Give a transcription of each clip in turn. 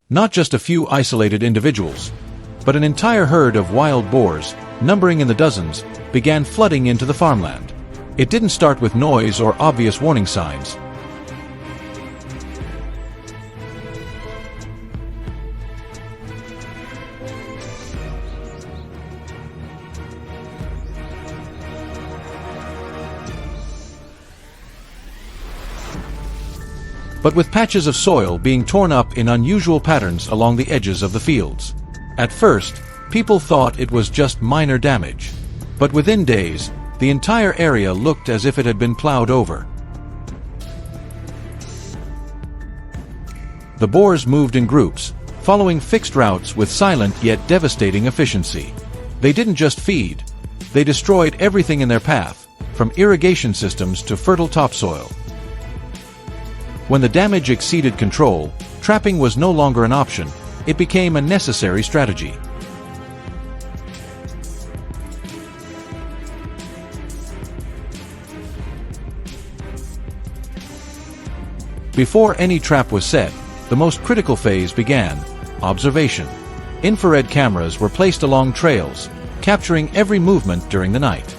Not just a few isolated individuals, but an entire herd of wild boars, numbering in the dozens, began flooding into the farmland. It didn't start with noise or obvious warning signs. But with patches of soil being torn up in unusual patterns along the edges of the fields. At first, people thought it was just minor damage. But within days, the entire area looked as if it had been plowed over. The boars moved in groups, following fixed routes with silent yet devastating efficiency. They didn't just feed, they destroyed everything in their path, from irrigation systems to fertile topsoil. When the damage exceeded control, trapping was no longer an option, it became a necessary strategy. Before any trap was set, the most critical phase began: observation. Infrared cameras were placed along trails, capturing every movement during the night.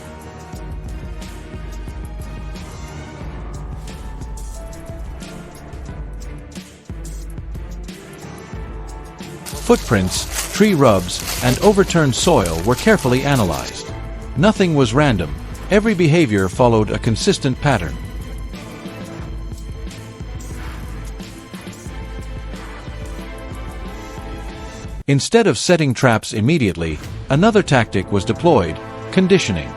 Footprints, tree rubs, and overturned soil were carefully analyzed. Nothing was random. Every behavior followed a consistent pattern. Instead of setting traps immediately, another tactic was deployed: conditioning.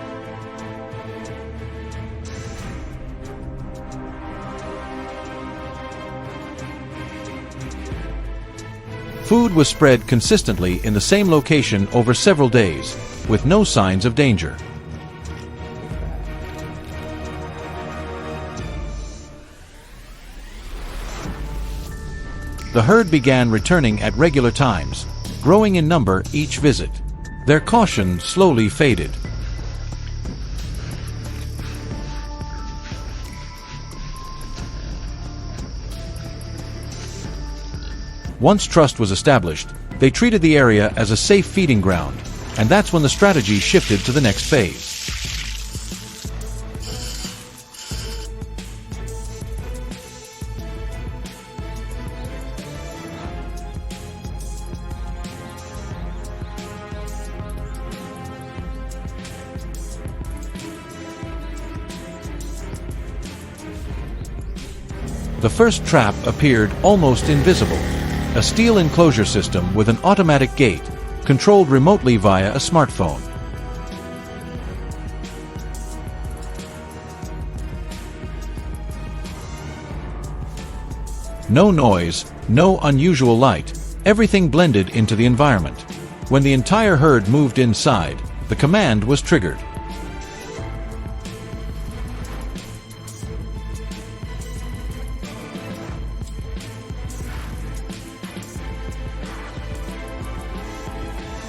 Food was spread consistently in the same location over several days, with no signs of danger. The herd began returning at regular times, growing in number each visit. Their caution slowly faded. Once trust was established, they treated the area as a safe feeding ground, and that's when the strategy shifted to the next phase. The first trap appeared almost invisible. A steel enclosure system with an automatic gate, controlled remotely via a smartphone. No noise, no unusual light, everything blended into the environment. When the entire herd moved inside, the command was triggered.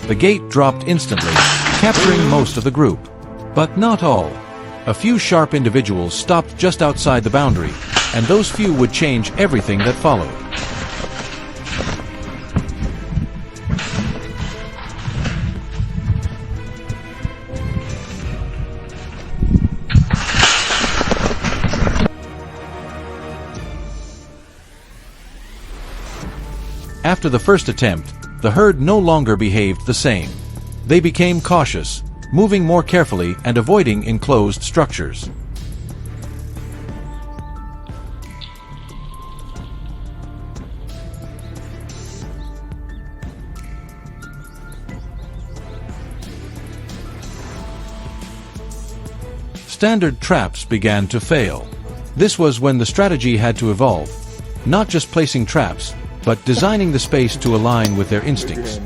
The gate dropped instantly, capturing most of the group. But not all. A few sharp individuals stopped just outside the boundary, and those few would change everything that followed. After the first attempt, the herd no longer behaved the same. They became cautious, moving more carefully and avoiding enclosed structures. Standard traps began to fail. This was when the strategy had to evolve, not just placing traps, but designing the space to align with their instincts.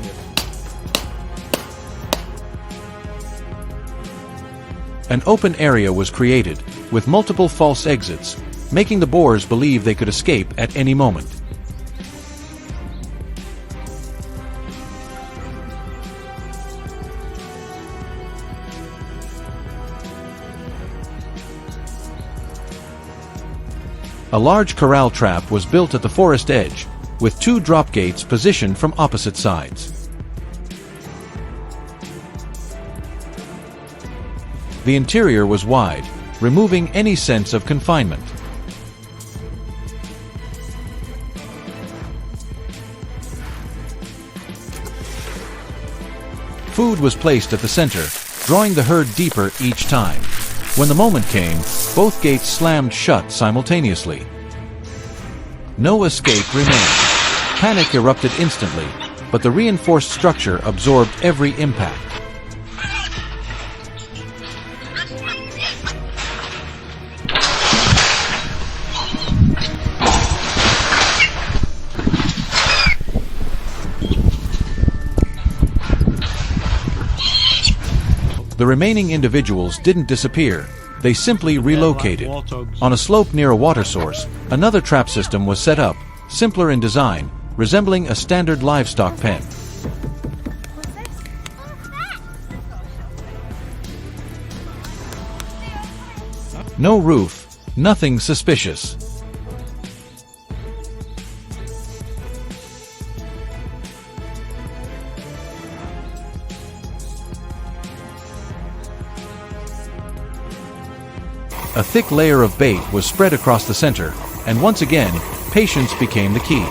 An open area was created, with multiple false exits, making the boars believe they could escape at any moment. A large corral trap was built at the forest edge, with 2 drop gates positioned from opposite sides. The interior was wide, removing any sense of confinement. Food was placed at the center, drawing the herd deeper each time. When the moment came, both gates slammed shut simultaneously. No escape remained. Panic erupted instantly, but the reinforced structure absorbed every impact. The remaining individuals didn't disappear, they simply relocated. On a slope near a water source, another trap system was set up, simpler in design, resembling a standard livestock pen. No roof, nothing suspicious. A thick layer of bait was spread across the center, and once again, patience became the key.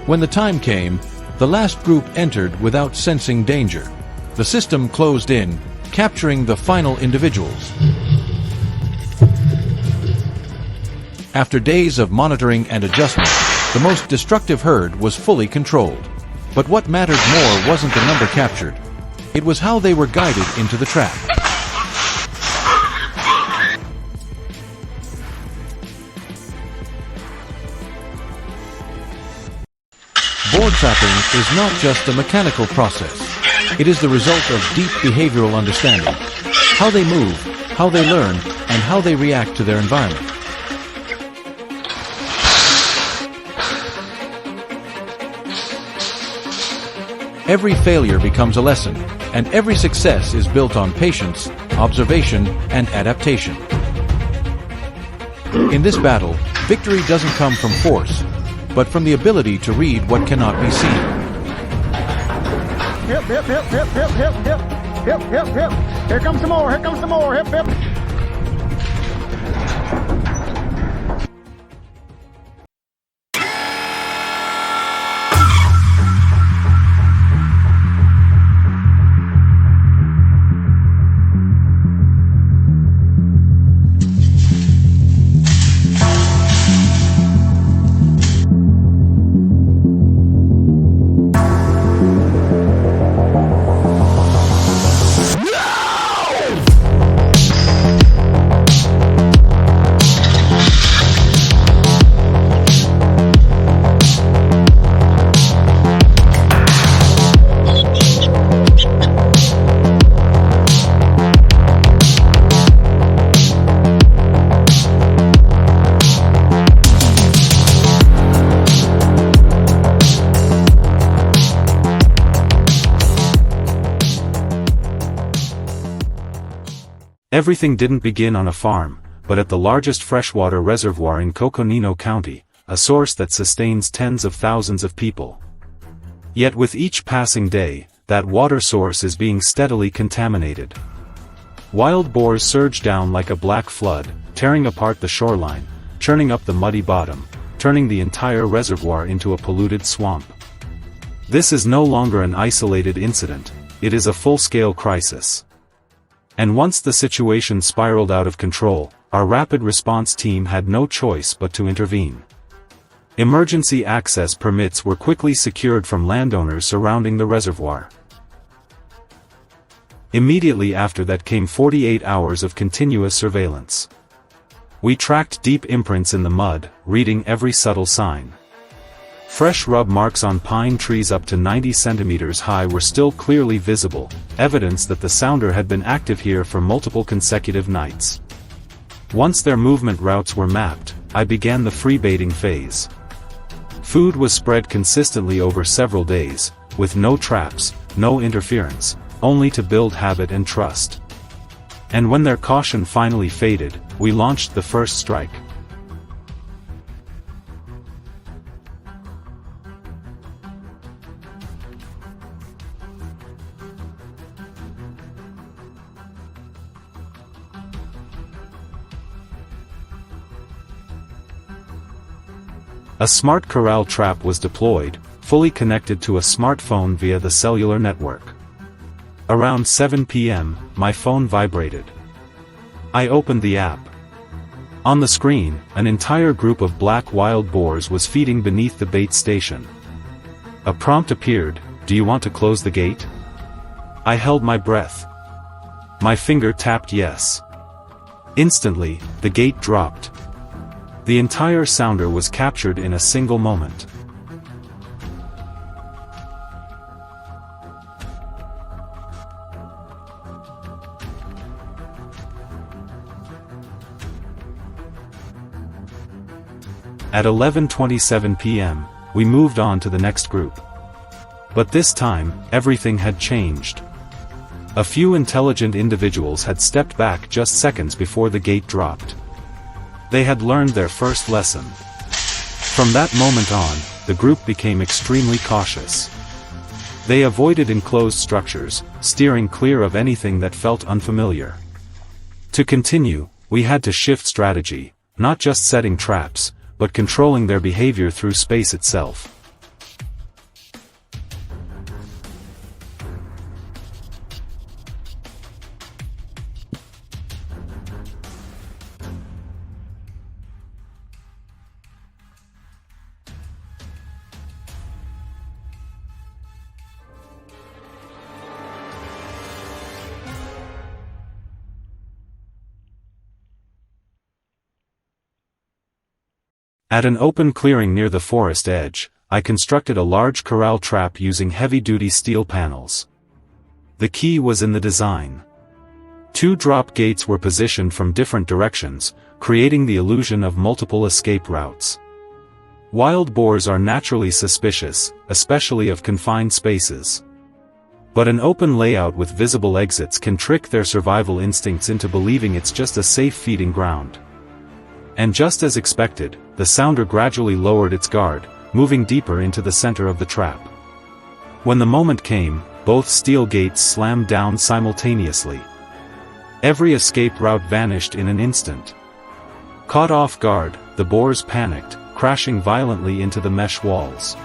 When the time came, the last group entered without sensing danger. The system closed in, capturing the final individuals. After days of monitoring and adjustment, the most destructive herd was fully controlled. But what mattered more wasn't the number captured. It was how they were guided into the trap. Boar trapping is not just a mechanical process. It is the result of deep behavioral understanding. How they move, how they learn, and how they react to their environment. Every failure becomes a lesson, and every success is built on patience, observation, and adaptation. In this battle, victory doesn't come from force, but from the ability to read what cannot be seen. Hip, hip, hip, hip, hip, hip, hip, hip, hip, hip. Here comes some more, here comes some more, hip, hip. Everything didn't begin on a farm, but at the largest freshwater reservoir in Coconino County, a source that sustains tens of thousands of people. Yet with each passing day, that water source is being steadily contaminated. Wild boars surge down like a black flood, tearing apart the shoreline, churning up the muddy bottom, turning the entire reservoir into a polluted swamp. This is no longer an isolated incident, it is a full-scale crisis. And once the situation spiraled out of control, our rapid response team had no choice but to intervene. Emergency access permits were quickly secured from landowners surrounding the reservoir. Immediately after that came 48 hours of continuous surveillance. We tracked deep imprints in the mud, reading every subtle sign. Fresh rub marks on pine trees up to 90 centimeters high were still clearly visible, evidence that the sounder had been active here for multiple consecutive nights. Once their movement routes were mapped, I began the freebaiting phase. Food was spread consistently over several days, with no traps, no interference, only to build habit and trust. And when their caution finally faded, we launched the first strike. A smart corral trap was deployed, fully connected to a smartphone via the cellular network. Around 7 p.m., my phone vibrated. I opened the app. On the screen, an entire group of black wild boars was feeding beneath the bait station. A prompt appeared, "Do you want to close the gate?" I held my breath. My finger tapped yes. Instantly, the gate dropped. The entire sounder was captured in a single moment. At 11:27 p.m., we moved on to the next group. But this time, everything had changed. A few intelligent individuals had stepped back just seconds before the gate dropped. They had learned their first lesson. From that moment on, the group became extremely cautious. They avoided enclosed structures, steering clear of anything that felt unfamiliar. To continue, we had to shift strategy, not just setting traps, but controlling their behavior through space itself. At an open clearing near the forest edge, I constructed a large corral trap using heavy-duty steel panels. The key was in the design. 2 drop gates were positioned from different directions, creating the illusion of multiple escape routes. Wild boars are naturally suspicious, especially of confined spaces. But an open layout with visible exits can trick their survival instincts into believing it's just a safe feeding ground. And just as expected, the sounder gradually lowered its guard, moving deeper into the center of the trap. When the moment came, both steel gates slammed down simultaneously. Every escape route vanished in an instant. Caught off guard, the boars panicked, crashing violently into the mesh walls.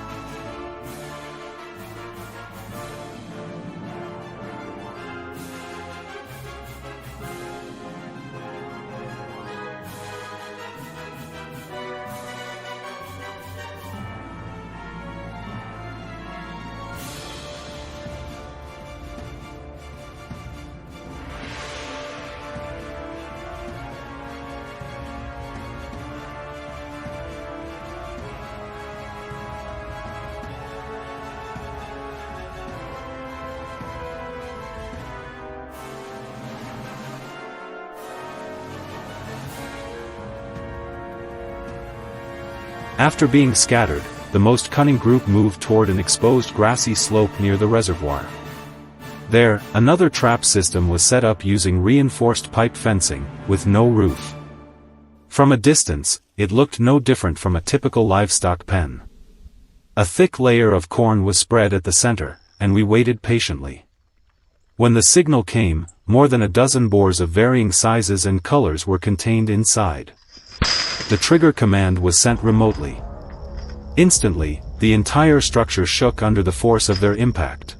After being scattered, the most cunning group moved toward an exposed grassy slope near the reservoir. There, another trap system was set up using reinforced pipe fencing, with no roof. From a distance, it looked no different from a typical livestock pen. A thick layer of corn was spread at the center, and we waited patiently. When the signal came, more than a dozen boars of varying sizes and colors were contained inside. The trigger command was sent remotely. Instantly, the entire structure shook under the force of their impact.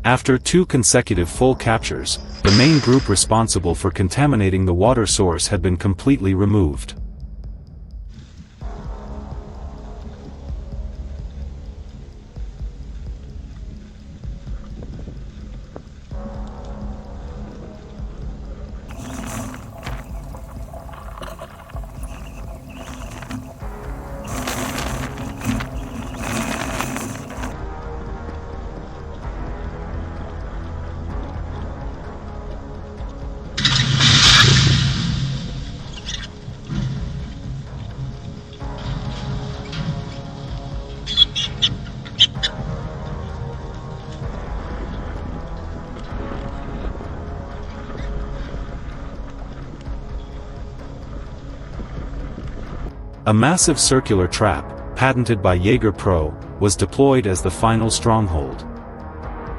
After 2 consecutive full captures, the main group responsible for contaminating the water source had been completely removed. A massive circular trap, patented by Jaeger Pro, was deployed as the final stronghold.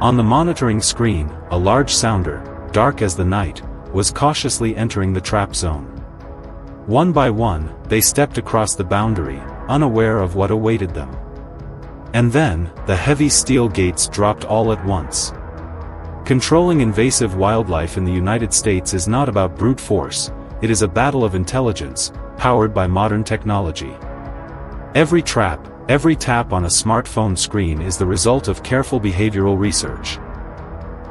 On the monitoring screen, a large sounder, dark as the night, was cautiously entering the trap zone. One by one, they stepped across the boundary, unaware of what awaited them. And then, the heavy steel gates dropped all at once. Controlling invasive wildlife in the United States is not about brute force, it is a battle of intelligence, powered by modern technology. Every trap, every tap on a smartphone screen is the result of careful behavioral research.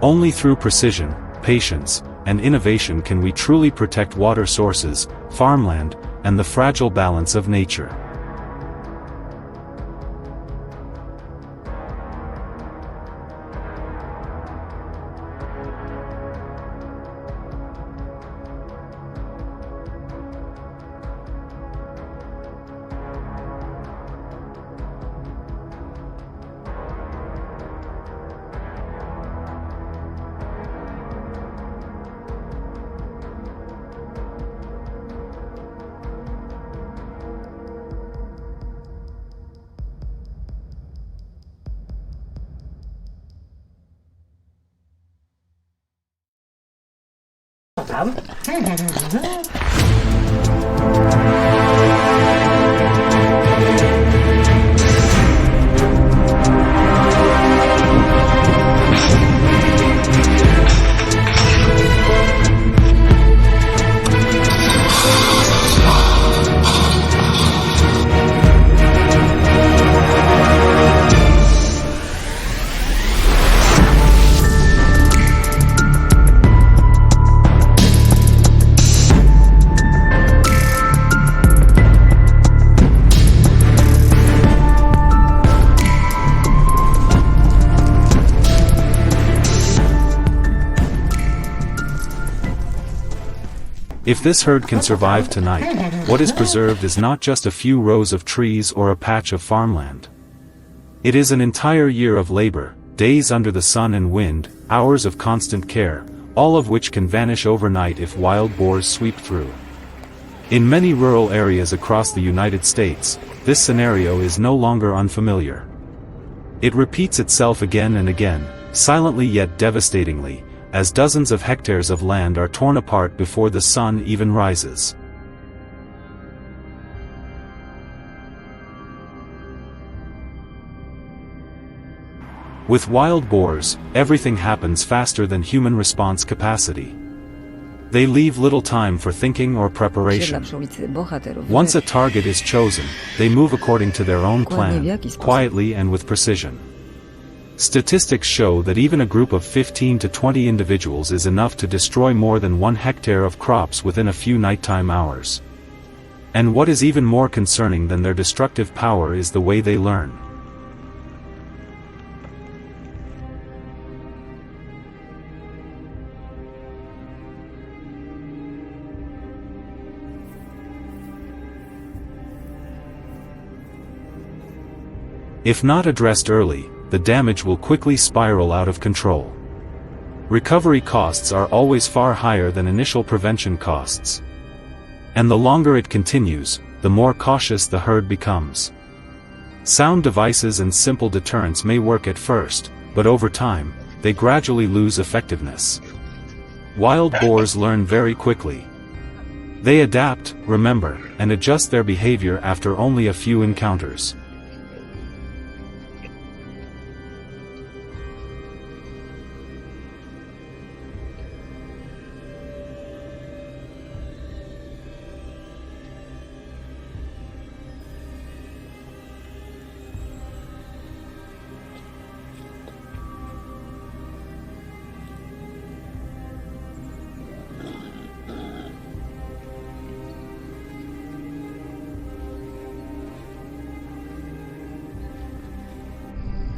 Only through precision, patience, and innovation can we truly protect water sources, farmland, and the fragile balance of nature. If this herd can survive tonight, what is preserved is not just a few rows of trees or a patch of farmland. It is an entire year of labor, days under the sun and wind, hours of constant care, all of which can vanish overnight if wild boars sweep through. In many rural areas across the United States, this scenario is no longer unfamiliar. It repeats itself again and again, silently yet devastatingly, as dozens of hectares of land are torn apart before the sun even rises. With wild boars, everything happens faster than human response capacity. They leave little time for thinking or preparation. Once a target is chosen, they move according to their own plan, quietly and with precision. Statistics show that even a group of 15 to 20 individuals is enough to destroy more than 1 hectare of crops within a few nighttime hours. And what is even more concerning than their destructive power is the way they learn. If not addressed early, the damage will quickly spiral out of control. Recovery costs are always far higher than initial prevention costs. And the longer it continues, the more cautious the herd becomes. Sound devices and simple deterrents may work at first, but over time, they gradually lose effectiveness. Wild boars learn very quickly. They adapt, remember, and adjust their behavior after only a few encounters.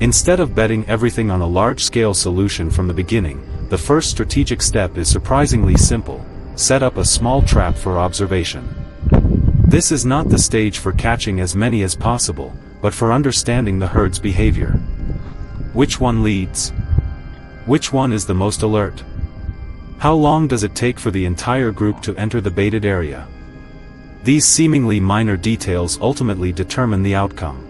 Instead of betting everything on a large-scale solution from the beginning, the first strategic step is surprisingly simple: set up a small trap for observation. This is not the stage for catching as many as possible, but for understanding the herd's behavior. Which one leads? Which one is the most alert? How long does it take for the entire group to enter the baited area? These seemingly minor details ultimately determine the outcome.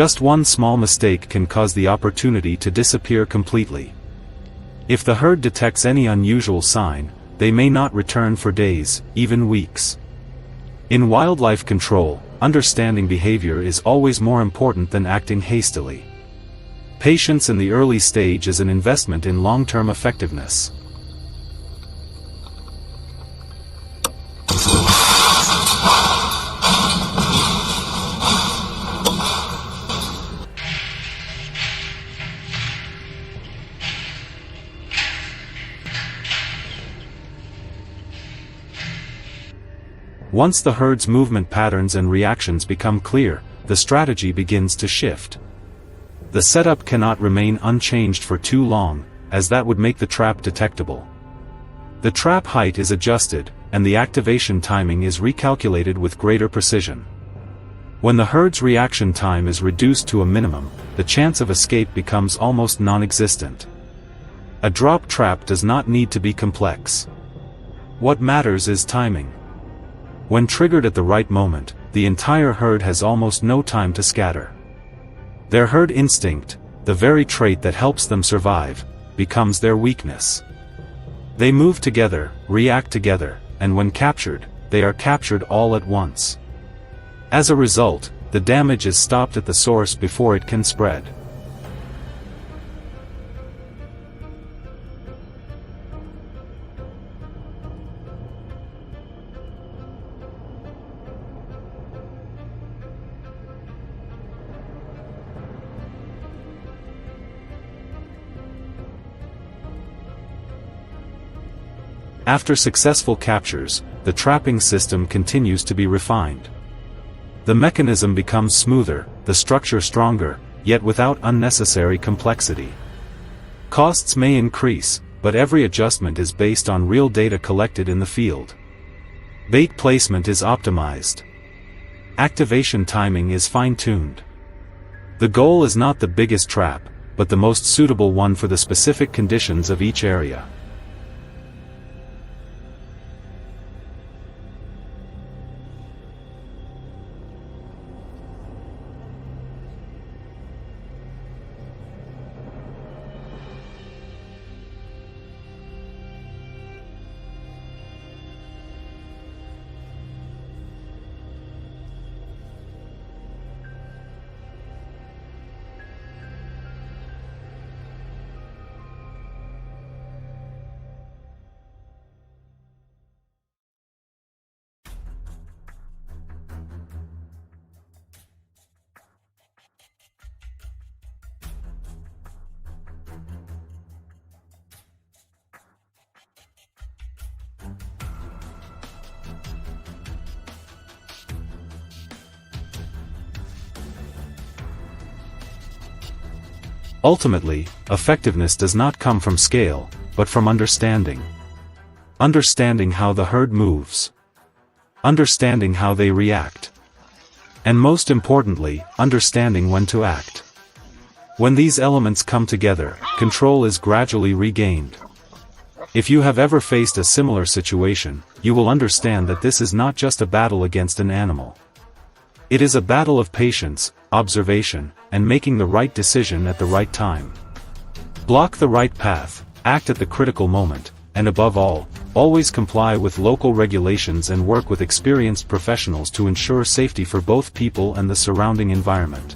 Just one small mistake can cause the opportunity to disappear completely. If the herd detects any unusual sign, they may not return for days, even weeks. In wildlife control, understanding behavior is always more important than acting hastily. Patience in the early stage is an investment in long-term effectiveness. Once the herd's movement patterns and reactions become clear, the strategy begins to shift. The setup cannot remain unchanged for too long, as that would make the trap detectable. The trap height is adjusted, and the activation timing is recalculated with greater precision. When the herd's reaction time is reduced to a minimum, the chance of escape becomes almost non-existent. A drop trap does not need to be complex. What matters is timing. When triggered at the right moment, the entire herd has almost no time to scatter. Their herd instinct, the very trait that helps them survive, becomes their weakness. They move together, react together, and when captured, they are captured all at once. As a result, the damage is stopped at the source before it can spread. After successful captures, the trapping system continues to be refined. The mechanism becomes smoother, the structure stronger, yet without unnecessary complexity. Costs may increase, but every adjustment is based on real data collected in the field. Bait placement is optimized. Activation timing is fine-tuned. The goal is not the biggest trap, but the most suitable one for the specific conditions of each area. Ultimately, effectiveness does not come from scale, but from understanding. Understanding how the herd moves. Understanding how they react. And most importantly, understanding when to act. When these elements come together, control is gradually regained. If you have ever faced a similar situation, you will understand that this is not just a battle against an animal. It is a battle of patience, observation, and making the right decision at the right time. Block the right path, act at the critical moment, and above all, always comply with local regulations and work with experienced professionals to ensure safety for both people and the surrounding environment.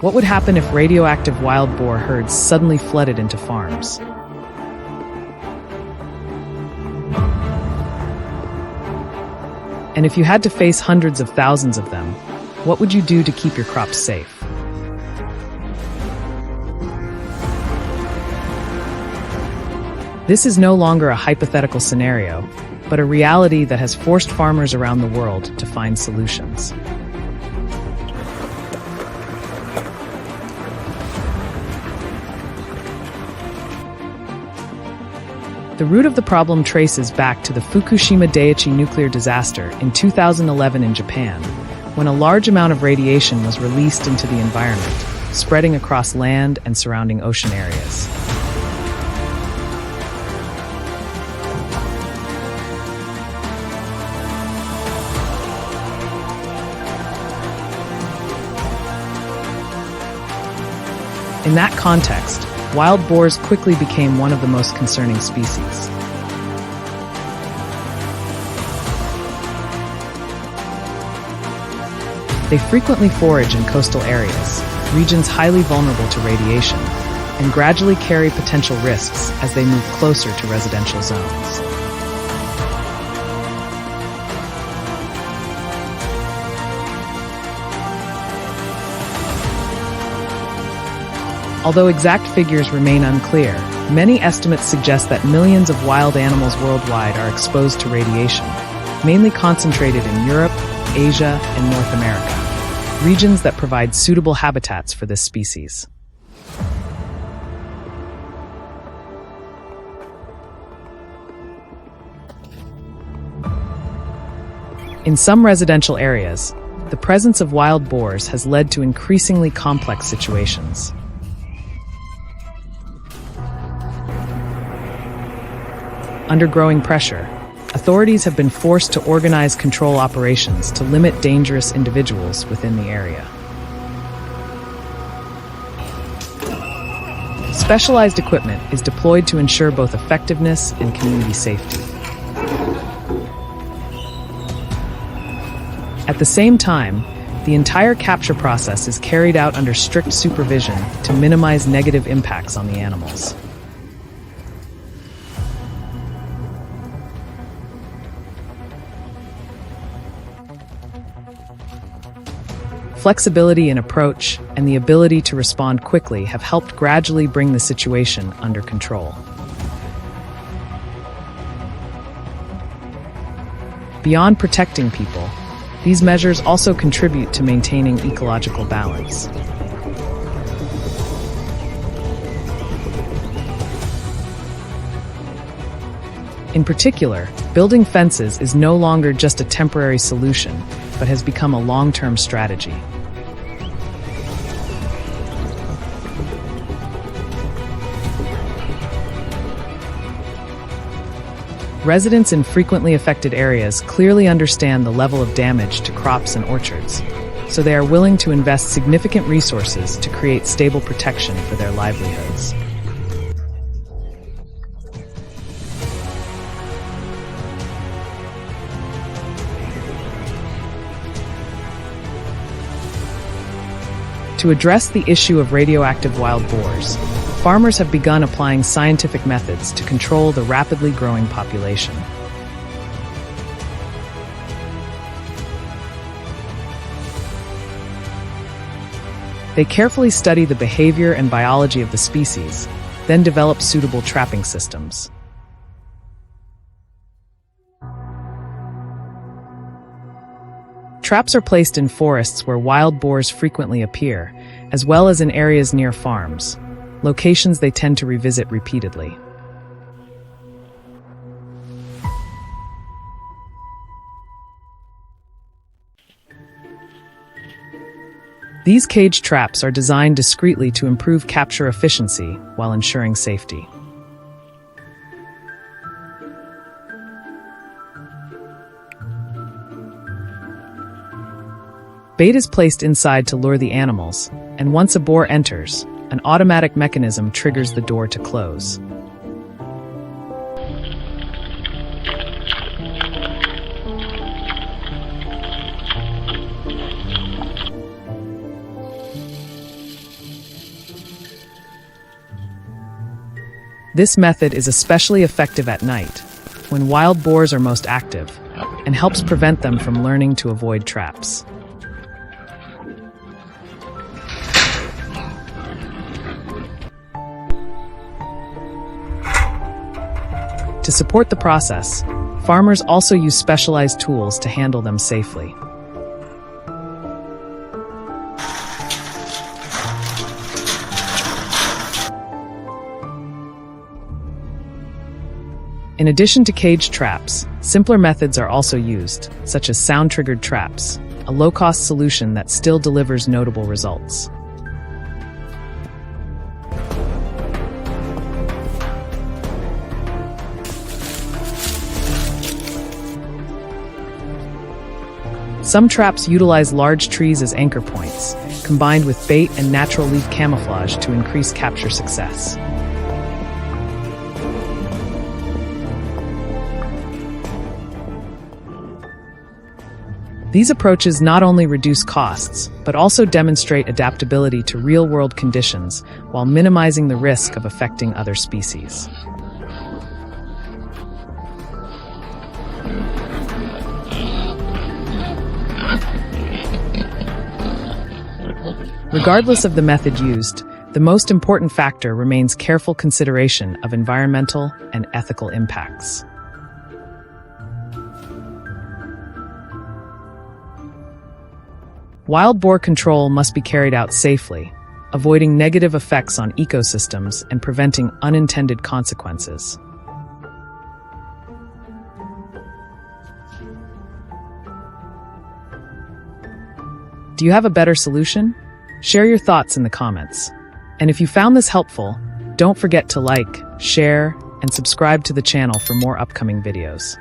What would happen if radioactive wild boar herds suddenly flooded into farms? And if you had to face hundreds of thousands of them, what would you do to keep your crops safe? This is no longer a hypothetical scenario, but a reality that has forced farmers around the world to find solutions. The root of the problem traces back to the Fukushima Daiichi nuclear disaster in 2011 in Japan, when a large amount of radiation was released into the environment, spreading across land and surrounding ocean areas. In that context, wild boars quickly became one of the most concerning species. They frequently forage in coastal areas, regions highly vulnerable to radiation, and gradually carry potential risks as they move closer to residential zones. Although exact figures remain unclear, many estimates suggest that millions of wild animals worldwide are exposed to radiation, mainly concentrated in Europe, Asia, and North America, regions that provide suitable habitats for this species. In some residential areas, the presence of wild boars has led to increasingly complex situations. Under growing pressure, authorities have been forced to organize control operations to limit dangerous individuals within the area. Specialized equipment is deployed to ensure both effectiveness and community safety. At the same time, the entire capture process is carried out under strict supervision to minimize negative impacts on the animals. Flexibility in approach and the ability to respond quickly have helped gradually bring the situation under control. Beyond protecting people, these measures also contribute to maintaining ecological balance. In particular, building fences is no longer just a temporary solution, but has become a long-term strategy. Residents in frequently affected areas clearly understand the level of damage to crops and orchards, so they are willing to invest significant resources to create stable protection for their livelihoods. To address the issue of radioactive wild boars, farmers have begun applying scientific methods to control the rapidly growing population. They carefully study the behavior and biology of the species, then develop suitable trapping systems. Traps are placed in forests where wild boars frequently appear, as well as in areas near farms, locations they tend to revisit repeatedly. These cage traps are designed discreetly to improve capture efficiency while ensuring safety. Bait is placed inside to lure the animals, and once a boar enters, an automatic mechanism triggers the door to close. This method is especially effective at night, when wild boars are most active, and helps prevent them from learning to avoid traps. To support the process, farmers also use specialized tools to handle them safely. In addition to cage traps, simpler methods are also used, such as sound-triggered traps, a low-cost solution that still delivers notable results. Some traps utilize large trees as anchor points, combined with bait and natural leaf camouflage to increase capture success. These approaches not only reduce costs, but also demonstrate adaptability to real-world conditions while minimizing the risk of affecting other species. Regardless of the method used, the most important factor remains careful consideration of environmental and ethical impacts. Wild boar control must be carried out safely, avoiding negative effects on ecosystems and preventing unintended consequences. Do you have a better solution? Share your thoughts in the comments. And if you found this helpful, don't forget to like, share, and subscribe to the channel for more upcoming videos.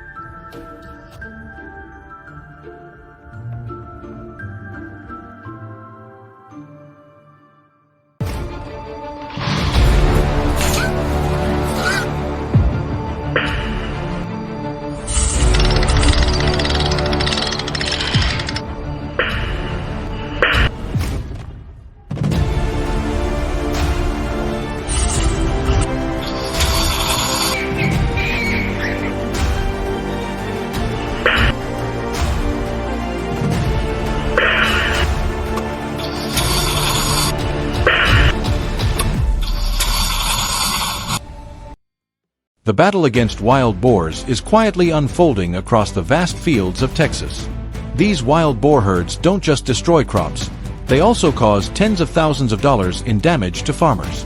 The battle against wild boars is quietly unfolding across the vast fields of Texas. These wild boar herds don't just destroy crops, they also cause tens of thousands of dollars in damage to farmers.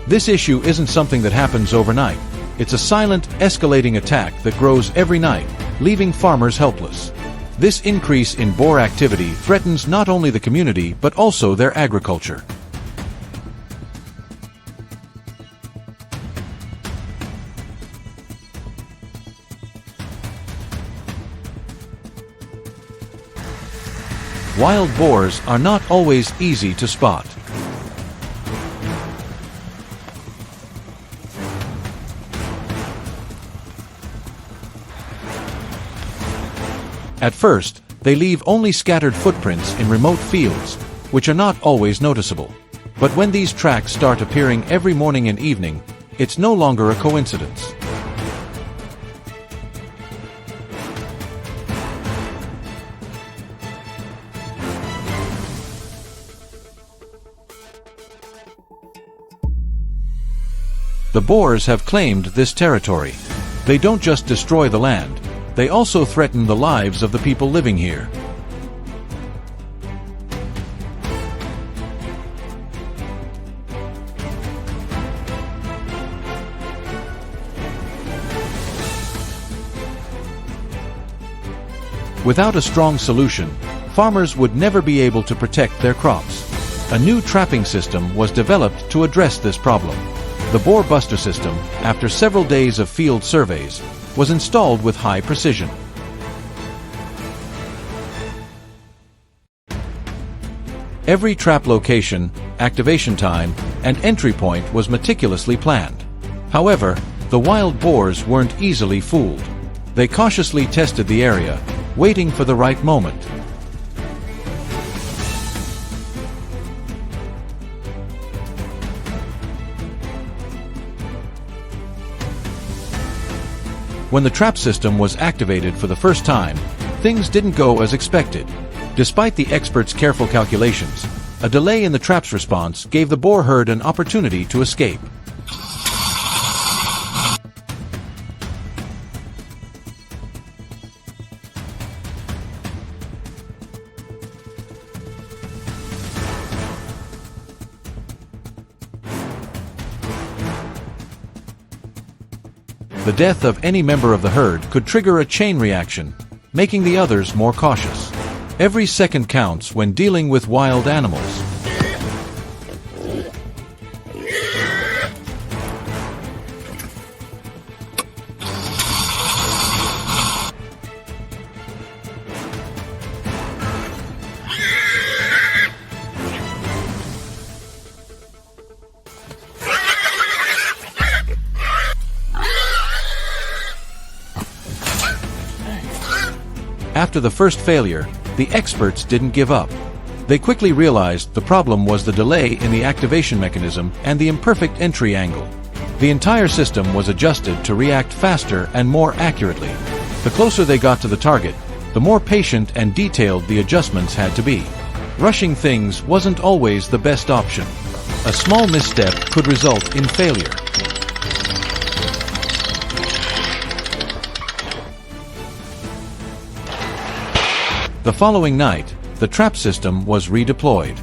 This issue isn't something that happens overnight. It's a silent, escalating attack that grows every night, leaving farmers helpless. This increase in boar activity threatens not only the community but also their agriculture. Wild boars are not always easy to spot. At first, they leave only scattered footprints in remote fields, which are not always noticeable. But when these tracks start appearing every morning and evening, it's no longer a coincidence. The boars have claimed this territory. They don't just destroy the land, they also threaten the lives of the people living here. Without a strong solution, farmers would never be able to protect their crops. A new trapping system was developed to address this problem. The Boar Buster system, after several days of field surveys, was installed with high precision. Every trap location, activation time, and entry point was meticulously planned. However, the wild boars weren't easily fooled. They cautiously tested the area, waiting for the right moment. When the trap system was activated for the first time, things didn't go as expected. Despite the experts' careful calculations, a delay in the trap's response gave the boar herd an opportunity to escape. The death of any member of the herd could trigger a chain reaction, making the others more cautious. Every second counts when dealing with wild animals. After the first failure, the experts didn't give up. They quickly realized the problem was the delay in the activation mechanism and the imperfect entry angle. The entire system was adjusted to react faster and more accurately. The closer they got to the target, the more patient and detailed the adjustments had to be. Rushing things wasn't always the best option. A small misstep could result in failure. The following night, the trap system was redeployed.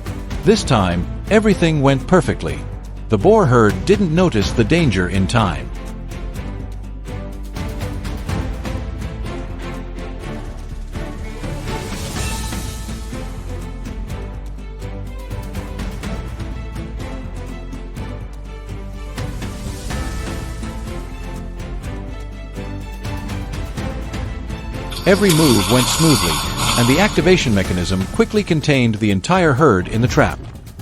This time, everything went perfectly. The boar herd didn't notice the danger in time. Every move went smoothly, and the activation mechanism quickly contained the entire herd in the trap.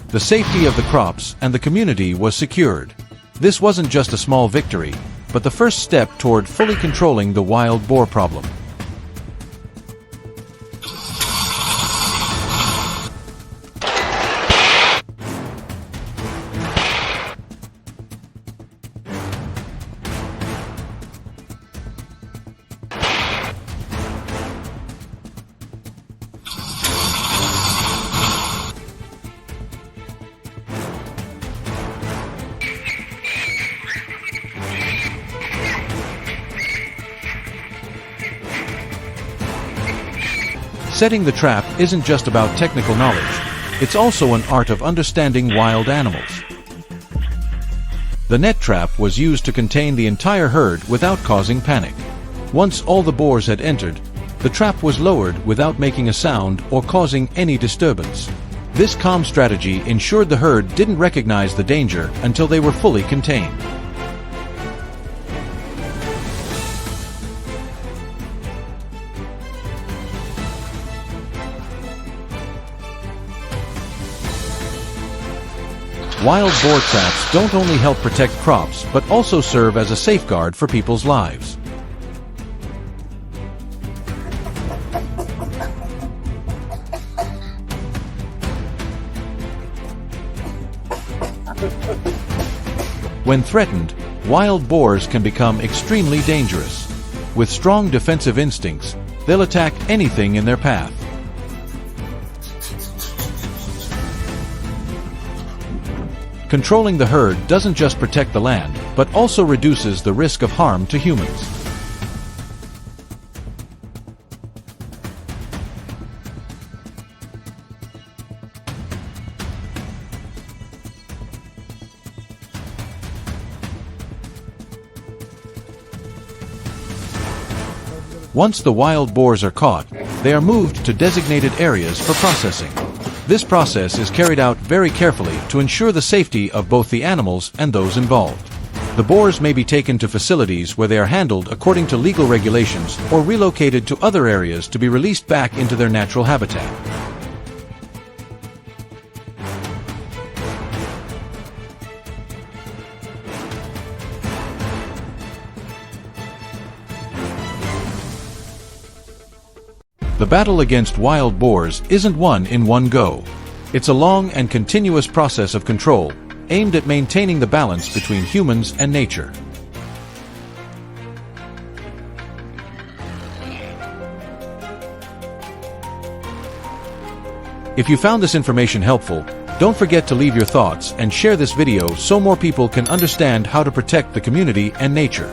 The safety of the crops and the community was secured. This wasn't just a small victory, but the first step toward fully controlling the wild boar problem. Setting the trap isn't just about technical knowledge, it's also an art of understanding wild animals. The net trap was used to contain the entire herd without causing panic. Once all the boars had entered, the trap was lowered without making a sound or causing any disturbance. This calm strategy ensured the herd didn't recognize the danger until they were fully contained. Wild boar traps don't only help protect crops but also serve as a safeguard for people's lives. When threatened, wild boars can become extremely dangerous. With strong defensive instincts, they'll attack anything in their path. Controlling the herd doesn't just protect the land, but also reduces the risk of harm to humans. Once the wild boars are caught, they are moved to designated areas for processing. This process is carried out very carefully to ensure the safety of both the animals and those involved. The boars may be taken to facilities where they are handled according to legal regulations or relocated to other areas to be released back into their natural habitat. The battle against wild boars isn't won in one go. It's a long and continuous process of control, aimed at maintaining the balance between humans and nature. If you found this information helpful, don't forget to leave your thoughts and share this video so more people can understand how to protect the community and nature.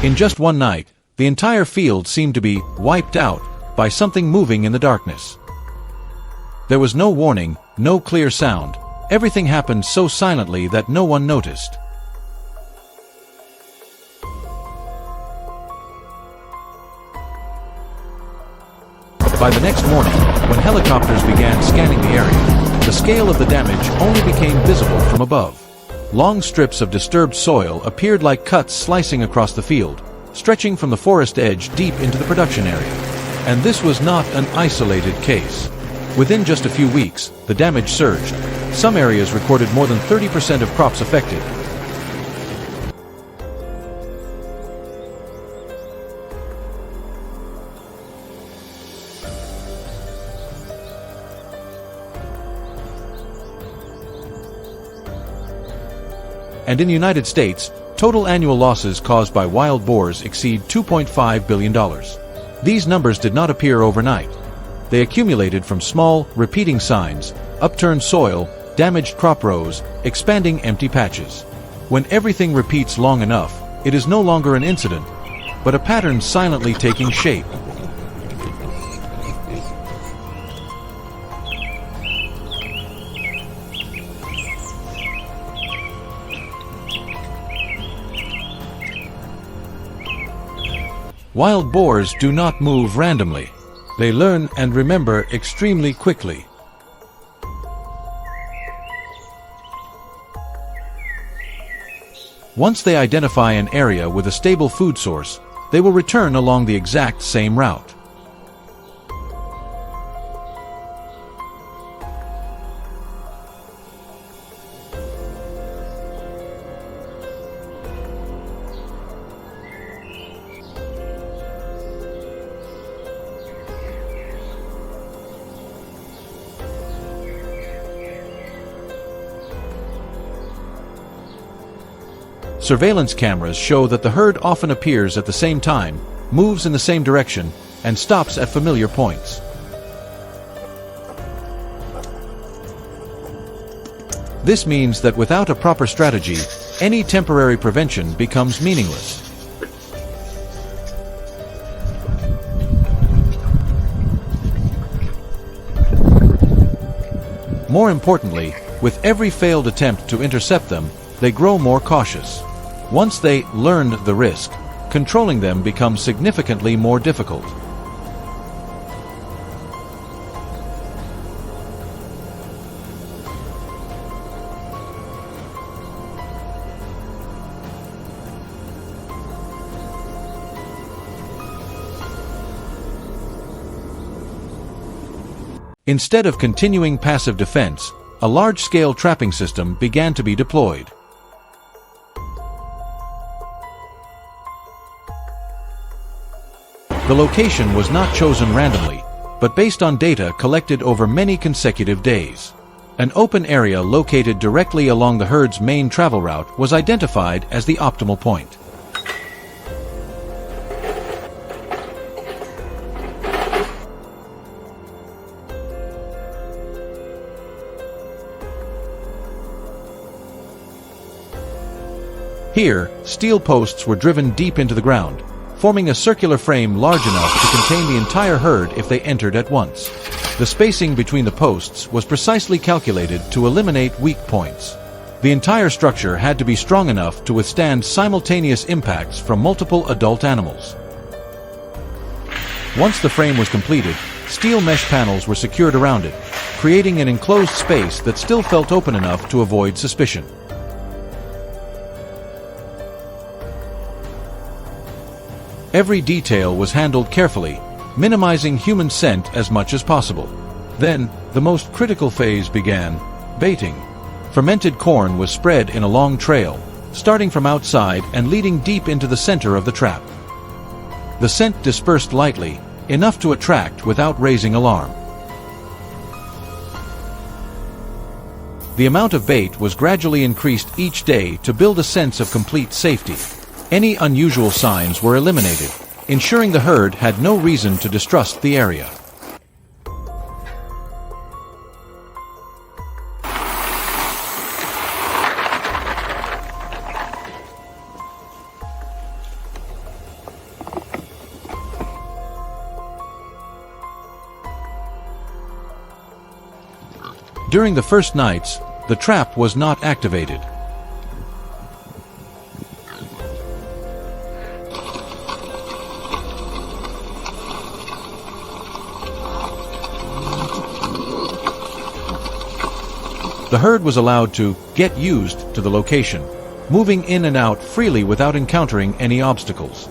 In just one night, the entire field seemed to be wiped out by something moving in the darkness. There was no warning, no clear sound. Everything happened so silently that no one noticed. By the next morning, when helicopters began scanning the area, the scale of the damage only became visible from above. Long strips of disturbed soil appeared like cuts slicing across the field, stretching from the forest edge deep into the production area. And this was not an isolated case. Within just a few weeks, the damage surged. Some areas recorded more than 30% of crops affected. And in the United States, total annual losses caused by wild boars exceed $2.5 billion. These numbers did not appear overnight. They accumulated from small, repeating signs, upturned soil, damaged crop rows, expanding empty patches. When everything repeats long enough, it is no longer an incident, but a pattern silently taking shape. Wild boars do not move randomly. They learn and remember extremely quickly. Once they identify an area with a stable food source, they will return along the exact same route. Surveillance cameras show that the herd often appears at the same time, moves in the same direction, and stops at familiar points. This means that without a proper strategy, any temporary prevention becomes meaningless. More importantly, with every failed attempt to intercept them, they grow more cautious. Once they learn the risk, controlling them becomes significantly more difficult. Instead of continuing passive defense, a large-scale trapping system began to be deployed. The location was not chosen randomly, but based on data collected over many consecutive days. An open area located directly along the herd's main travel route was identified as the optimal point. Here, steel posts were driven deep into the ground, forming a circular frame large enough to contain the entire herd if they entered at once. The spacing between the posts was precisely calculated to eliminate weak points. The entire structure had to be strong enough to withstand simultaneous impacts from multiple adult animals. Once the frame was completed, steel mesh panels were secured around it, creating an enclosed space that still felt open enough to avoid suspicion. Every detail was handled carefully, minimizing human scent as much as possible. Then, the most critical phase began: baiting. Fermented corn was spread in a long trail, starting from outside and leading deep into the center of the trap. The scent dispersed lightly, enough to attract without raising alarm. The amount of bait was gradually increased each day to build a sense of complete safety. Any unusual signs were eliminated, ensuring the herd had no reason to distrust the area. During the first nights, the trap was not activated. The herd was allowed to get used to the location, moving in and out freely without encountering any obstacles.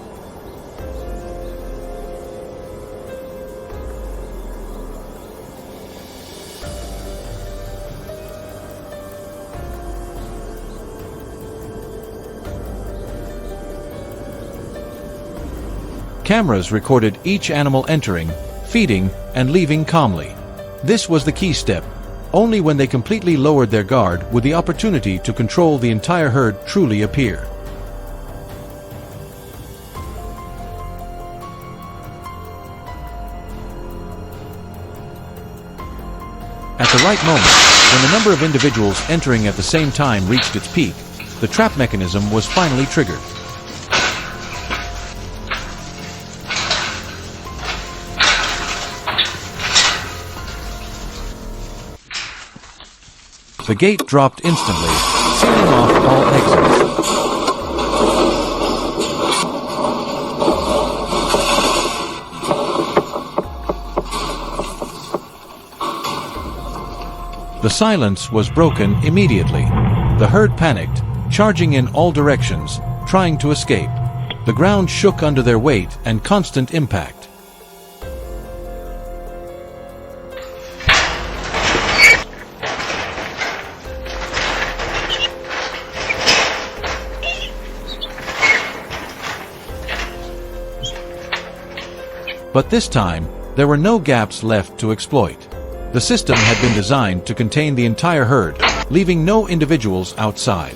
Cameras recorded each animal entering, feeding, and leaving calmly. This was the key step. Only when they completely lowered their guard would the opportunity to control the entire herd truly appear. At the right moment, when the number of individuals entering at the same time reached its peak, the trap mechanism was finally triggered. The gate dropped instantly, sealing off all exits. The silence was broken immediately. The herd panicked, charging in all directions, trying to escape. The ground shook under their weight and constant impact. But this time, there were no gaps left to exploit. The system had been designed to contain the entire herd, leaving no individuals outside.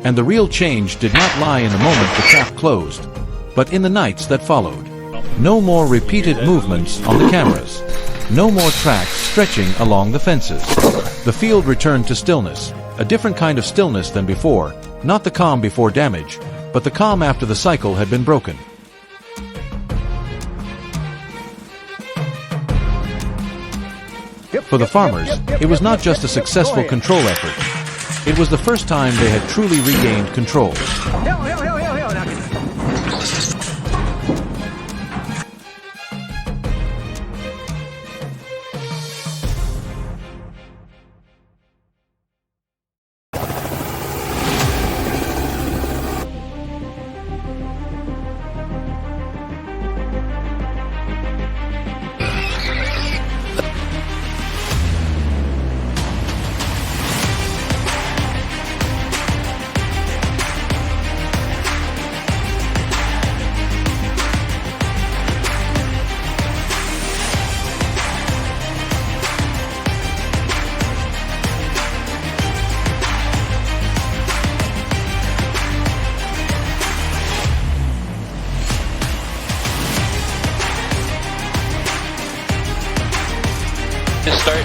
And the real change did not lie in the moment the trap closed, but in the nights that followed. No more repeated movements on the cameras. No more tracks stretching along the fences. The field returned to stillness, a different kind of stillness than before, not the calm before damage, but the calm after the cycle had been broken. For the farmers, it was not just a successful control effort. It was the first time they had truly regained control.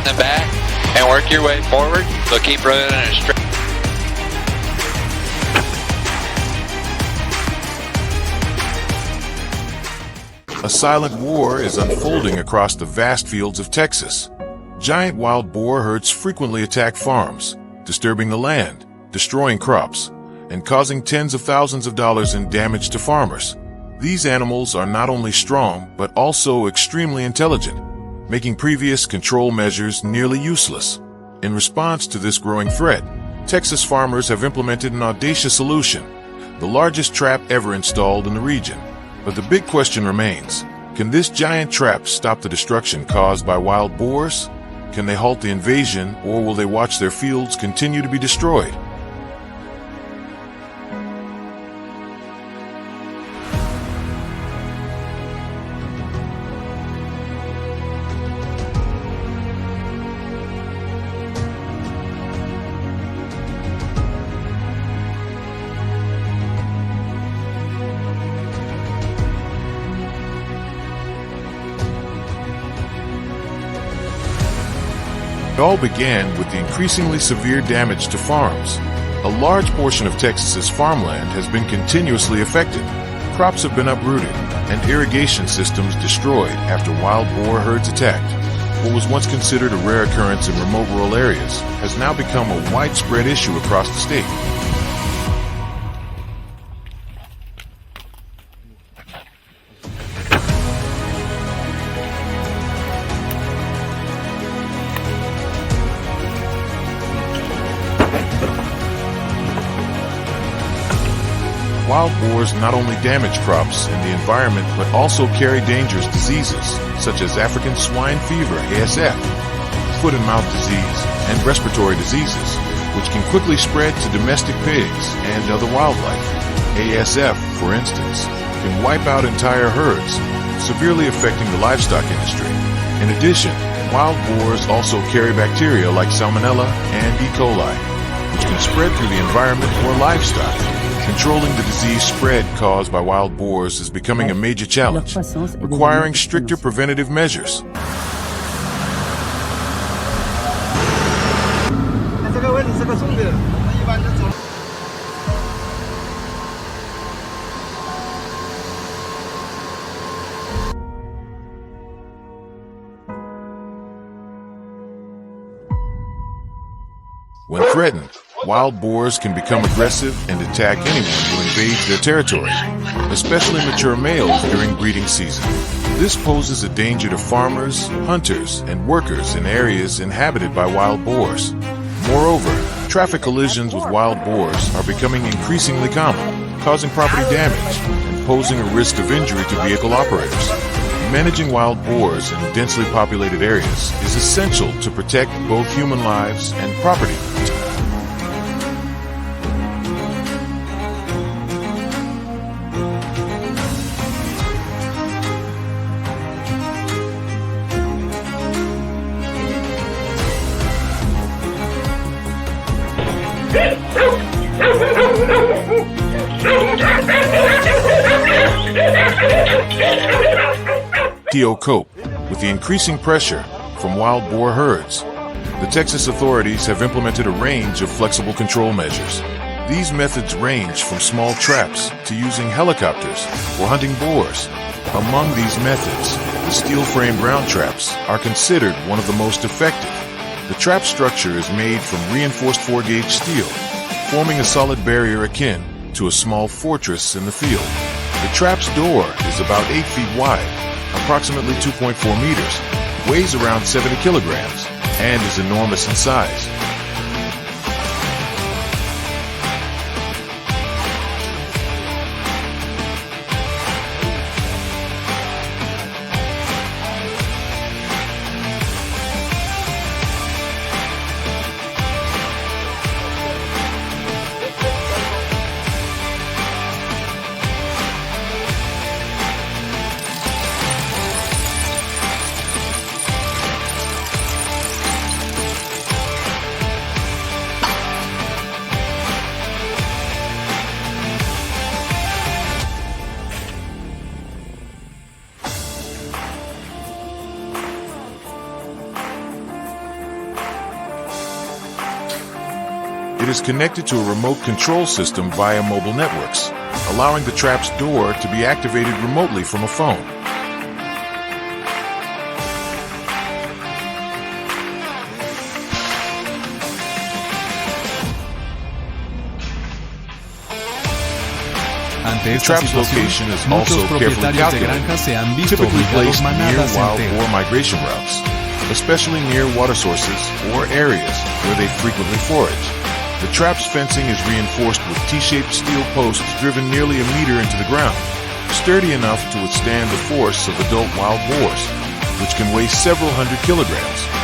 in the back and work your way forward. So keep running in a straight. A silent war is unfolding across the vast fields of Texas. Giant wild boar herds frequently attack farms, disturbing the land, destroying crops, and causing tens of thousands of dollars in damage to farmers. These animals are not only strong, but also extremely intelligent, making previous control measures nearly useless. In response to this growing threat, Texas farmers have implemented an audacious solution, the largest trap ever installed in the region. But the big question remains, can this giant trap stop the destruction caused by wild boars? Can they halt the invasion, or will they watch their fields continue to be destroyed? It all began with the increasingly severe damage to farms. A large portion of Texas's farmland has been continuously affected. Crops have been uprooted, and irrigation systems destroyed after wild boar herds attacked. What was once considered a rare occurrence in remote rural areas has now become a widespread issue across the state. Wild boars not only damage crops and the environment, but also carry dangerous diseases, such as African swine fever, ASF, foot and mouth disease, and respiratory diseases, which can quickly spread to domestic pigs and other wildlife. ASF, for instance, can wipe out entire herds, severely affecting the livestock industry. In addition, wild boars also carry bacteria like Salmonella and E. coli, which can spread through the environment or livestock. Controlling the disease spread caused by wild boars is becoming a major challenge, requiring stricter preventative measures. When threatened, wild boars can become aggressive and attack anyone who invades their territory, especially mature males during breeding season. This poses a danger to farmers, hunters, and workers in areas inhabited by wild boars. Moreover, traffic collisions with wild boars are becoming increasingly common, causing property damage and posing a risk of injury to vehicle operators. Managing wild boars in densely populated areas is essential to protect both human lives and property. Cope with the increasing pressure from wild boar herds. The Texas authorities have implemented a range of flexible control measures. These methods range from small traps to using helicopters for hunting boars. Among these methods, the steel-frame ground traps are considered one of the most effective. The trap structure is made from reinforced 4-gauge steel, forming a solid barrier akin to a small fortress in the field. The trap's door is about 8 feet wide, approximately 2.4 meters, weighs around 70 kilograms, and is enormous in size. It is connected to a remote control system via mobile networks, allowing the trap's door to be activated remotely from a phone. Ante The esta trap's situación, location is muchos also carefully propietarios de calculated, granjas se han visto typically obligados placed near manadas wild enteras. boar migration routes, especially near water sources or areas where they frequently forage. The trap's fencing is reinforced with T-shaped steel posts driven nearly a meter into the ground, sturdy enough to withstand the force of adult wild boars, which can weigh several hundred kilograms.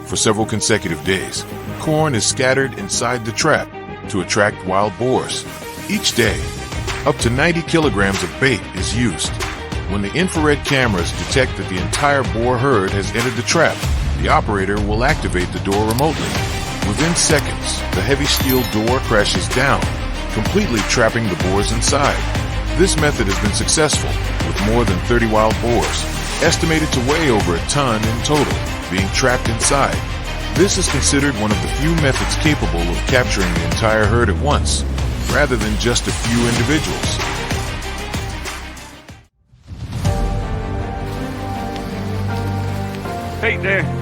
For several consecutive days, corn is scattered inside the trap to attract wild boars. Each day, up to 90 kilograms of bait is used. When the infrared cameras detect that the entire boar herd has entered the trap, the operator will activate the door remotely. Within seconds, the heavy steel door crashes down, completely trapping the boars inside. This method has been successful, with more than 30 wild boars, estimated to weigh over a ton in total, being trapped inside. This is considered one of the few methods capable of capturing the entire herd at once, rather than just a few individuals. Hey there.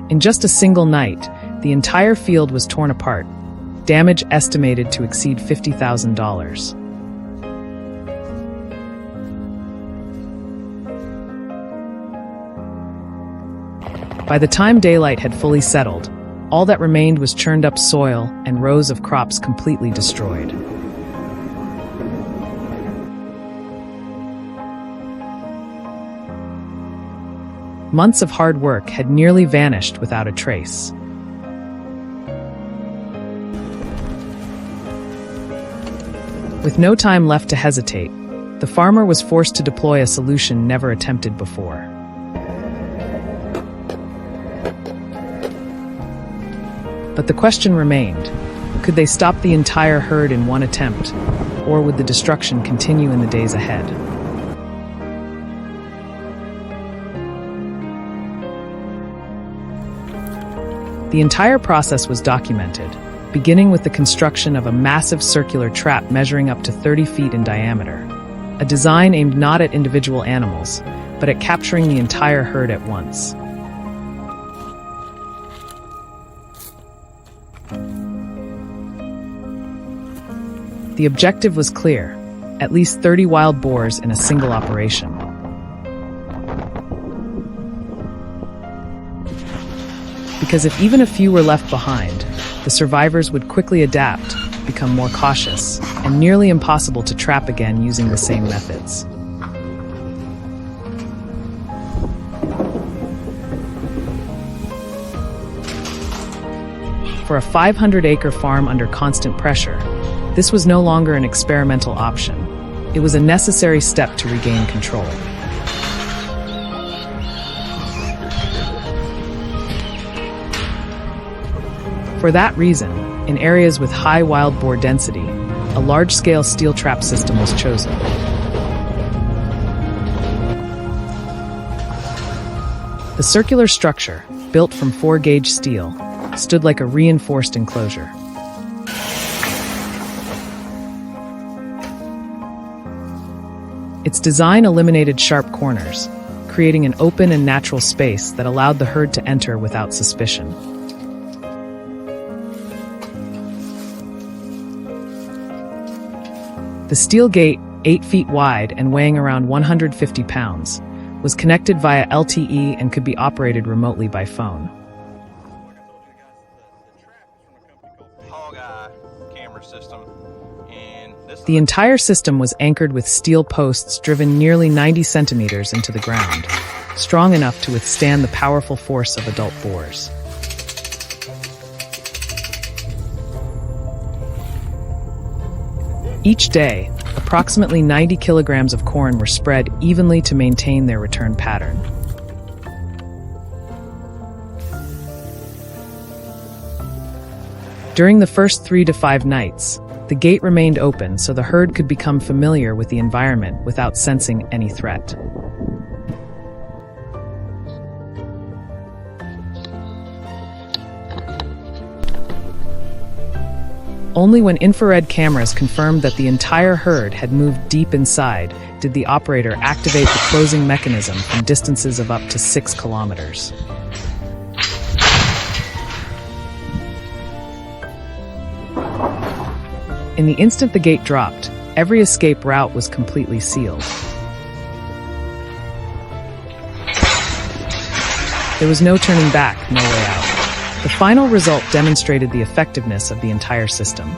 In just a single night, the entire field was torn apart, damage estimated to exceed $50,000. By the time daylight had fully settled, all that remained was churned up soil and rows of crops completely destroyed. Months of hard work had nearly vanished without a trace. With no time left to hesitate, the farmer was forced to deploy a solution never attempted before. But the question remained, could they stop the entire herd in one attempt, or would the destruction continue in the days ahead? The entire process was documented, beginning with the construction of a massive circular trap measuring up to 30 feet in diameter, a design aimed not at individual animals, but at capturing the entire herd at once. The objective was clear, at least 30 wild boars in a single operation. Because if even a few were left behind, the survivors would quickly adapt, become more cautious, and nearly impossible to trap again using the same methods. For a 500-acre farm under constant pressure, this was no longer an experimental option. It was a necessary step to regain control. For that reason, in areas with high wild boar density, a large-scale steel trap system was chosen. The circular structure, built from 4-gauge steel, stood like a reinforced enclosure. Its design eliminated sharp corners, creating an open and natural space that allowed the herd to enter without suspicion. The steel gate, 8 feet wide and weighing around 150 pounds, was connected via LTE and could be operated remotely by phone. The entire system was anchored with steel posts driven nearly 90 centimeters into the ground, strong enough to withstand the powerful force of adult boars. Each day, approximately 90 kilograms of corn were spread evenly to maintain their return pattern. During the first 3 to 5 nights, the gate remained open so the herd could become familiar with the environment without sensing any threat. Only when infrared cameras confirmed that the entire herd had moved deep inside did the operator activate the closing mechanism from distances of up to 6 kilometers. In the instant the gate dropped, every escape route was completely sealed. There was no turning back, no way out. The final result demonstrated the effectiveness of the entire system.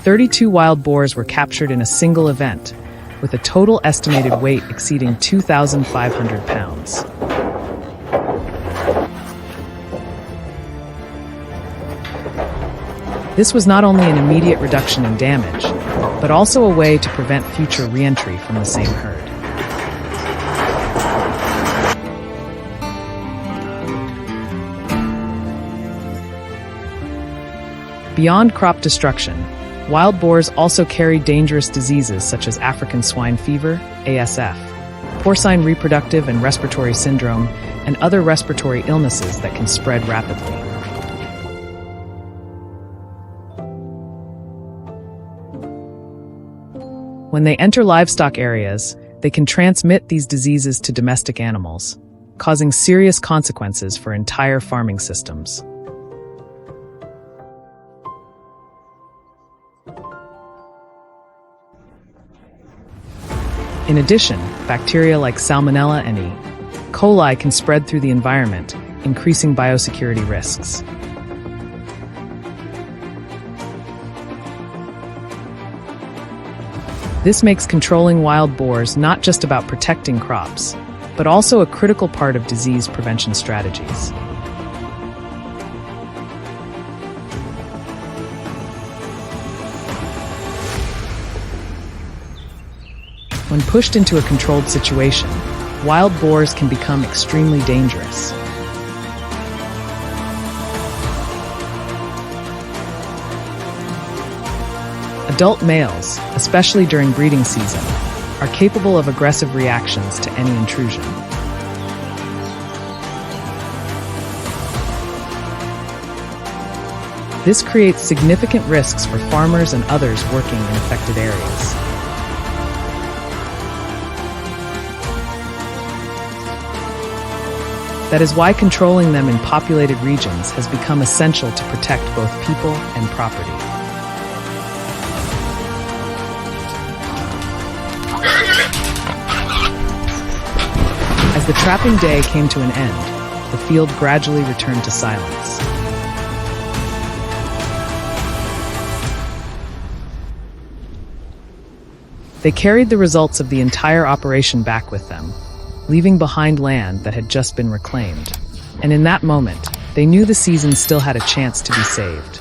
"32 wild boars were captured in a single event, with a total estimated weight exceeding 2,500 pounds. This was not only an immediate reduction in damage, but also a way to prevent future re-entry from the same herd. Beyond crop destruction, wild boars also carry dangerous diseases such as African swine fever, ASF, porcine reproductive and respiratory syndrome, and other respiratory illnesses that can spread rapidly. When they enter livestock areas, they can transmit these diseases to domestic animals, causing serious consequences for entire farming systems. In addition, bacteria like Salmonella and E. coli can spread through the environment, increasing biosecurity risks. This makes controlling wild boars not just about protecting crops, but also a critical part of disease prevention strategies. When pushed into a controlled situation, wild boars can become extremely dangerous. Adult males, especially during breeding season, are capable of aggressive reactions to any intrusion. This creates significant risks for farmers and others working in affected areas. That is why controlling them in populated regions has become essential to protect both people and property. As the trapping day came to an end, the field gradually returned to silence. They carried the results of the entire operation back with them, leaving behind land that had just been reclaimed. And in that moment, they knew the season still had a chance to be saved.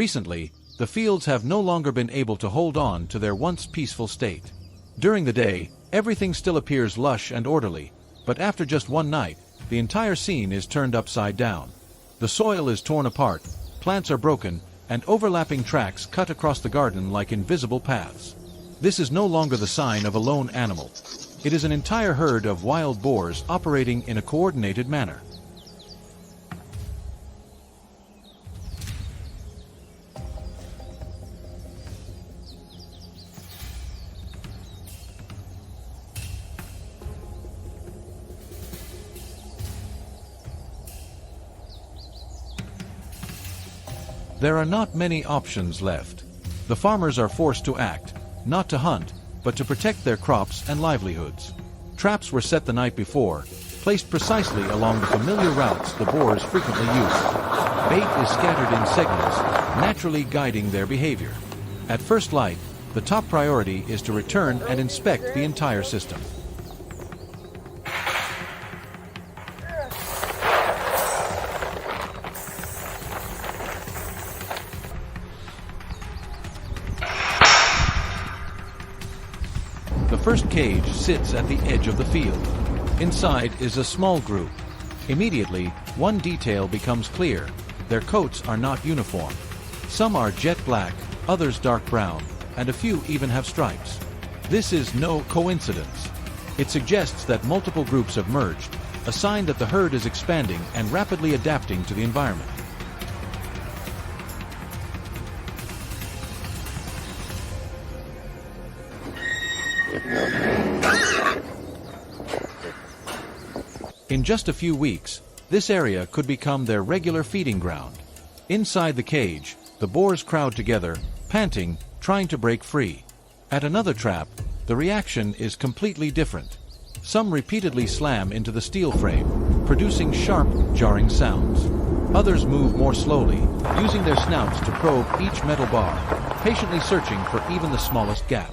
Recently, the fields have no longer been able to hold on to their once peaceful state. During the day, everything still appears lush and orderly, but after just one night, the entire scene is turned upside down. The soil is torn apart, plants are broken, and overlapping tracks cut across the garden like invisible paths. This is no longer the sign of a lone animal. It is an entire herd of wild boars operating in a coordinated manner. There are not many options left. The farmers are forced to act, not to hunt, but to protect their crops and livelihoods. Traps were set the night before, placed precisely along the familiar routes the boars frequently use. Bait is scattered in segments, naturally guiding their behavior. At first light, the top priority is to return and inspect the entire system. The first cage sits at the edge of the field. Inside is a small group. Immediately, one detail becomes clear. Their coats are not uniform. Some are jet black, others dark brown, and a few even have stripes. This is no coincidence. It suggests that multiple groups have merged, a sign that the herd is expanding and rapidly adapting to the environment. In just a few weeks, this area could become their regular feeding ground. Inside the cage, the boars crowd together, panting, trying to break free. At another trap, the reaction is completely different. Some repeatedly slam into the steel frame, producing sharp, jarring sounds. Others move more slowly, using their snouts to probe each metal bar, patiently searching for even the smallest gap.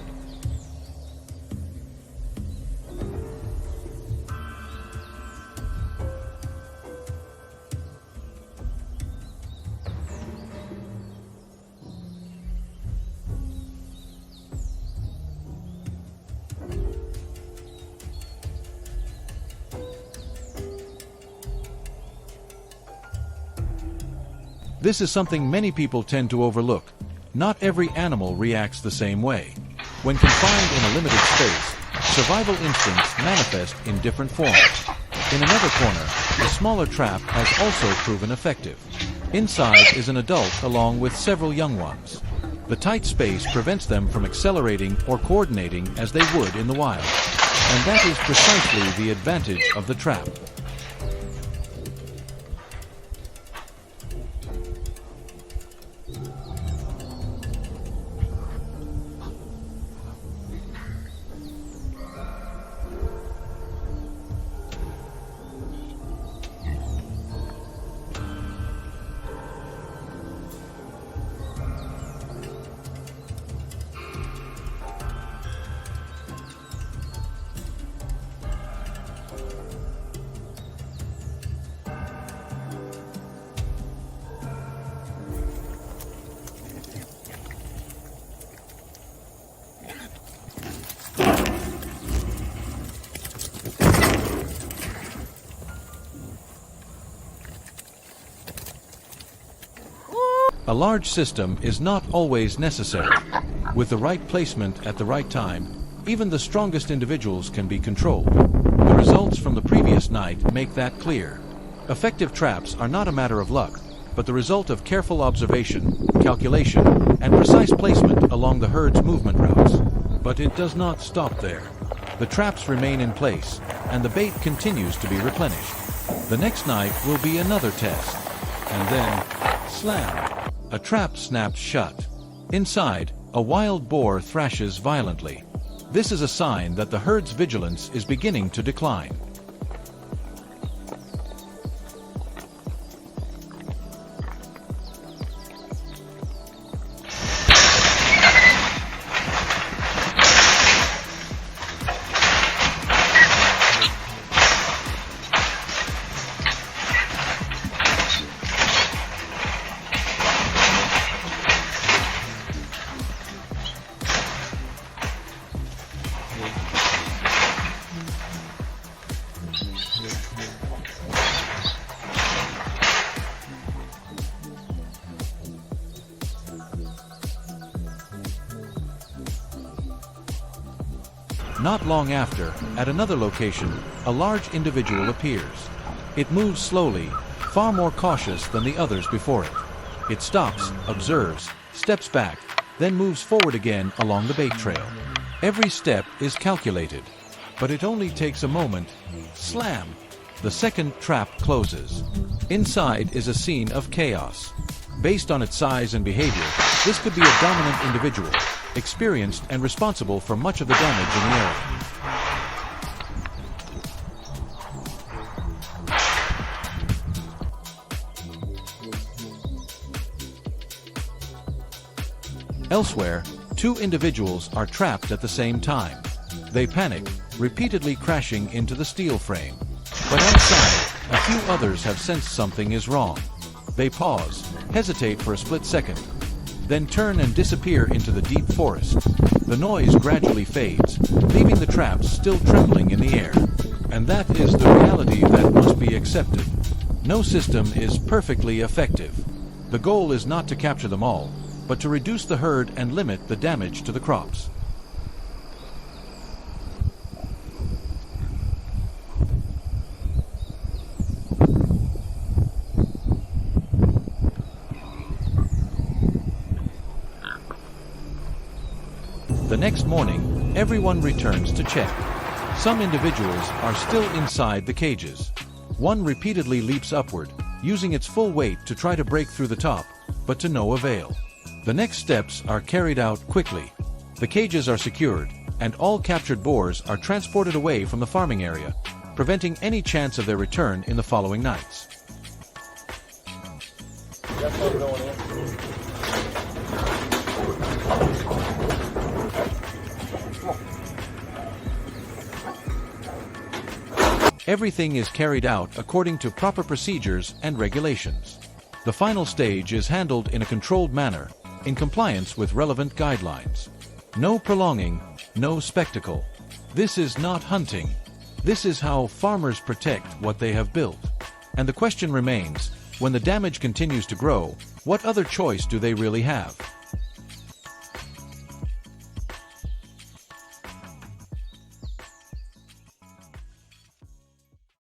This is something many people tend to overlook. Not every animal reacts the same way. When confined in a limited space, survival instincts manifest in different forms. In another corner, a smaller trap has also proven effective. Inside is an adult along with several young ones. The tight space prevents them from accelerating or coordinating as they would in the wild. And that is precisely the advantage of the trap. A large system is not always necessary. With the right placement at the right time, Even the strongest individuals can be controlled. The results from the previous night make that clear. Effective traps are not a matter of luck, but the result of careful observation, calculation, and precise placement along the herd's movement routes. But it does not stop there. The traps remain in place, and the bait continues to be replenished. The next night will be another test. And then, slam! A trap snaps shut. Inside, a wild boar thrashes violently. This is a sign that the herd's vigilance is beginning to decline. Not long after, at another location, a large individual appears. It moves slowly, far more cautious than the others before it. It stops, observes, steps back, then moves forward again along the bait trail. Every step is calculated, but it only takes a moment. Slam! The second trap closes. Inside is a scene of chaos. Based on its size and behavior, this could be a dominant individual, experienced and responsible for much of the damage in the area. Elsewhere, two individuals are trapped at the same time. They panic, repeatedly crashing into the steel frame. But outside, a few others have sensed something is wrong. They pause, hesitate for a split second, then turn and disappear into the deep forest. The noise gradually fades, leaving the traps still trembling in the air. And that is the reality that must be accepted. No system is perfectly effective. The goal is not to capture them all, but to reduce the herd and limit the damage to the crops. The next morning, everyone returns to check. Some individuals are still inside the cages. One repeatedly leaps upward, using its full weight to try to break through the top, but to no avail. The next steps are carried out quickly. The cages are secured, and all captured boars are transported away from the farming area, preventing any chance of their return in the following nights. Everything is carried out according to proper procedures and regulations. The final stage is handled in a controlled manner, in compliance with relevant guidelines. No prolonging, no spectacle. This is not hunting. This is how farmers protect what they have built. And the question remains, when the damage continues to grow, what other choice do they really have?